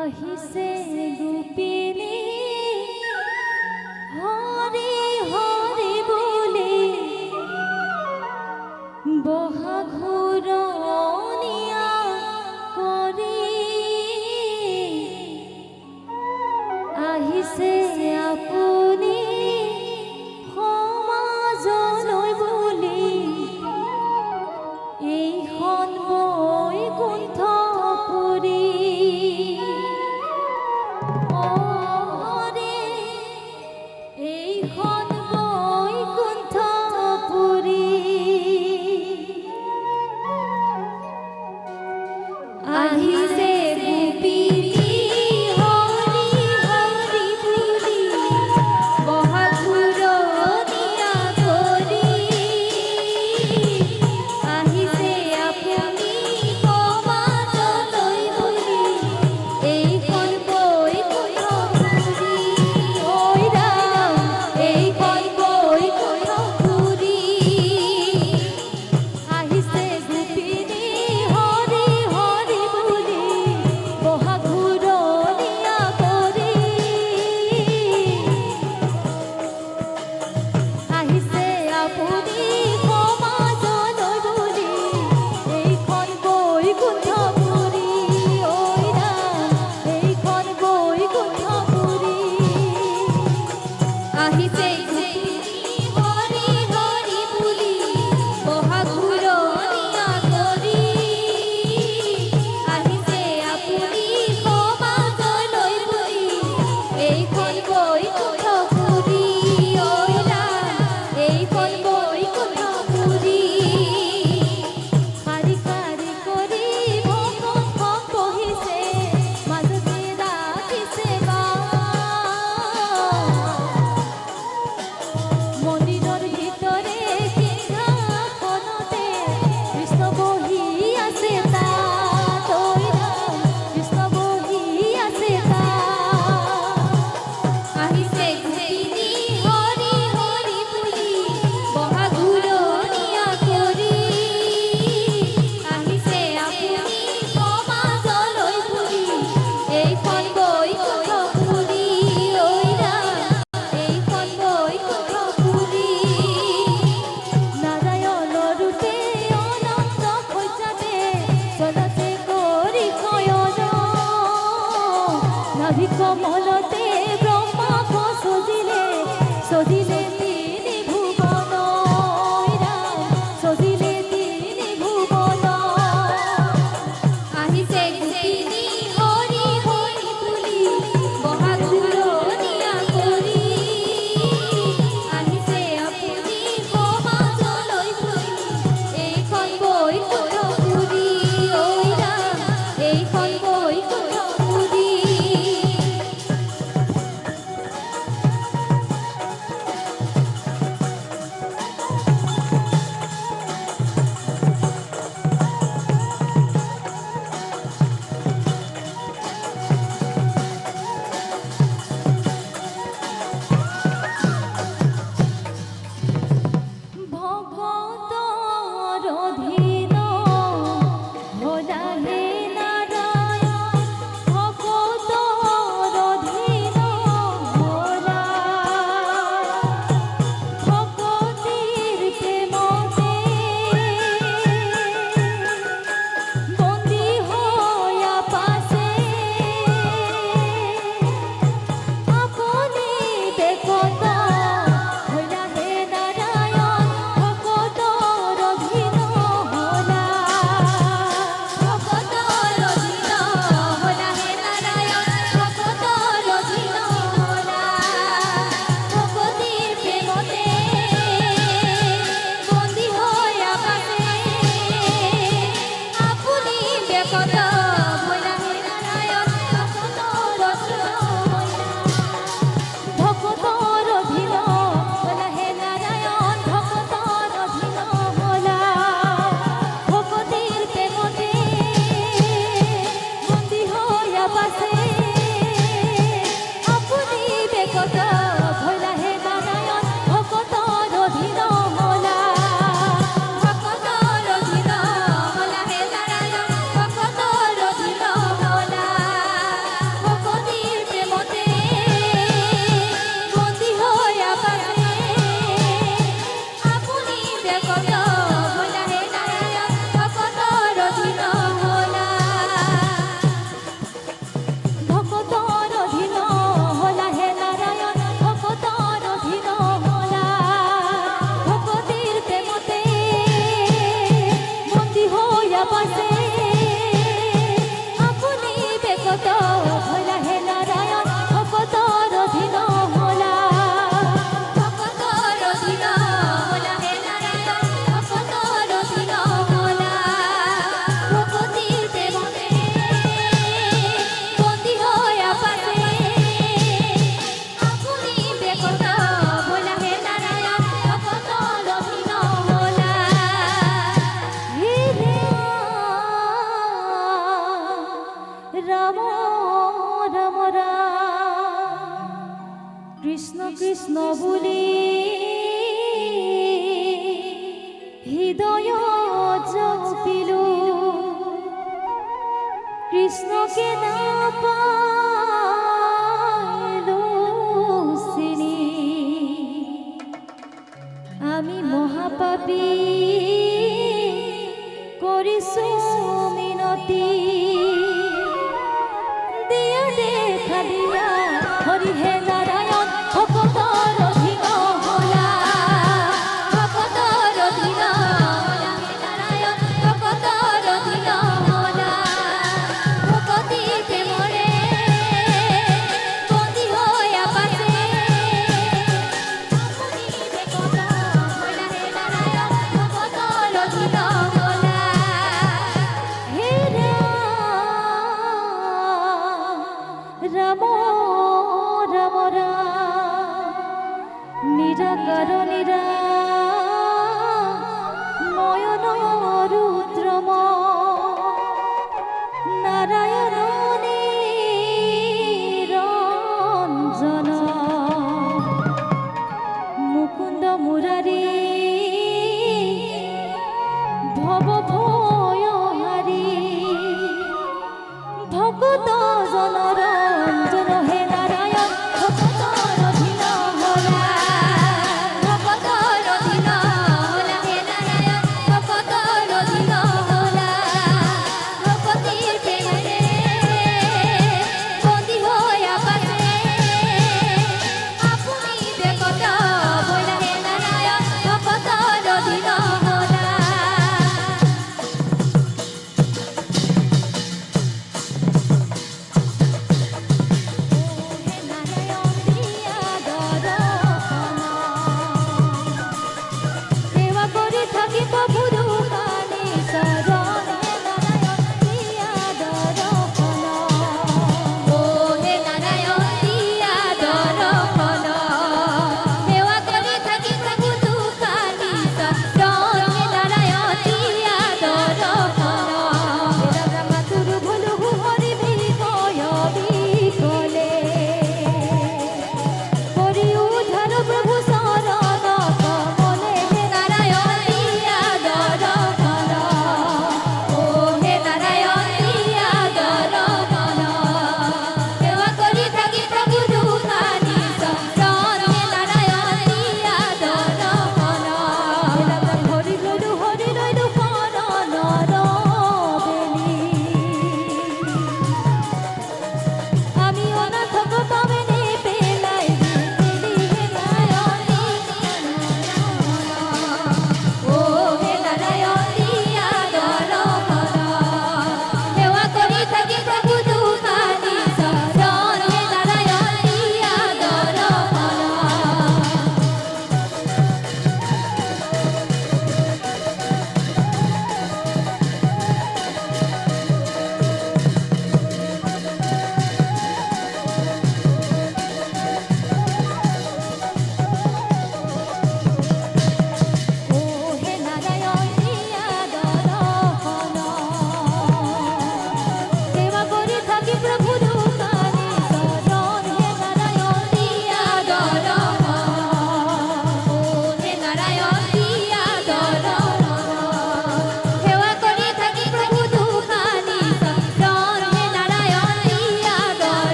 আহিছে গোপিনী হৰি হৰি বুলি বহাঘূৰণীয়া কৰি আহিছে আপুনি সমাজলৈ বুলি এইখন বৈকুণ্ঠপুৰী এইখন বৈকুণ্ঠপুৰী আহিছে গোপিনী হৰি হৰি বুলি বহাঘূৰণীয়া কৰি আহিছে আপুনি সমাজলৈ বুলি এইখন বৈকুণ্ঠপুৰী ঐ ৰাম এইখন বৈকুণ্ঠপুৰী আহিছে গোপিনী হৰি হৰি বুলি বহাঘূৰণীয়া কৰি আহিছে আপুনি সমাজলৈ বুলি এইখন বৈকুণ্ঠপুৰী ঐ ৰাম এইখন বৈকুণ্ঠপুৰী আহিছে গোপিনী হৰি হৰি বুলি বহাঘূৰণীয়া কৰি আহিছে আপুনি সমাজলৈ বুলি এইখন বৈকুণ্ঠপুৰী ঐ ৰাম এইখন বৈকুণ্ঠপুৰী শাৰী শাৰী কৰি ভকতক বহিছে মাজতে ৰাখিছে মন্দিৰৰ ভিতৰে সিংহাসনতে কৃষ্ণ বহি আছে তাত ঐ ৰাম কৃষ্ণ বহি আছে তাত আহিছে গোপিনী হৰি হৰি বুলি বহাঘূৰণীয়া কৰি আহিছে আপুনি সমাজলৈ বুলি এইখন বৈকুণ্ঠপুৰী ঐ ৰাম এইখন বৈকুণ্ঠপুৰী নাৰায়ণৰ ৰূপে অনন্ত শয্যাতে চলতে কৰি শয়ন নাভি কমলতে ব্ৰহ্মাক সজিলে সজিলে তিনি ভুৱন ঐ ৰাম সজিলে তিনি ভুৱন আহিছে গোপিনী হৰি হৰি বুলি বহাঘূৰণীয়া কৰি আহিছে আপুনি সমাজলৈ বুলি এইখন বৈকুণ্ঠপুৰী ঐ ৰাম এইখন বৈকুণ্ঠপুৰী রাম রাম কৃষ্ণ কৃষ্ণ বুলি হৃদয় জপিলো কৃষ্ণকে না পাইলো চিনি আমি মহাপাপী কৰিছো মিনতি দিয়া দেখা দিয়া হৰি হে নাৰায়ণ ভকতৰ অধীন হলা ভকতৰ অধীন হলা হে নাৰায়ণ ভকতৰ অধীন হলা ভকতিতে মৰে বন্দী হৈ আপাছে আপুনিতে কত হলা হে নাৰায়ণ ভকতৰ অধীন হলা হে রাম রাম রাম নিরাকার নিরাময়ন রুদ্রম নারায়ণ নিরঞ্জন মুকুন্দ মুরারি ভব ভয় হারি ভকত জনর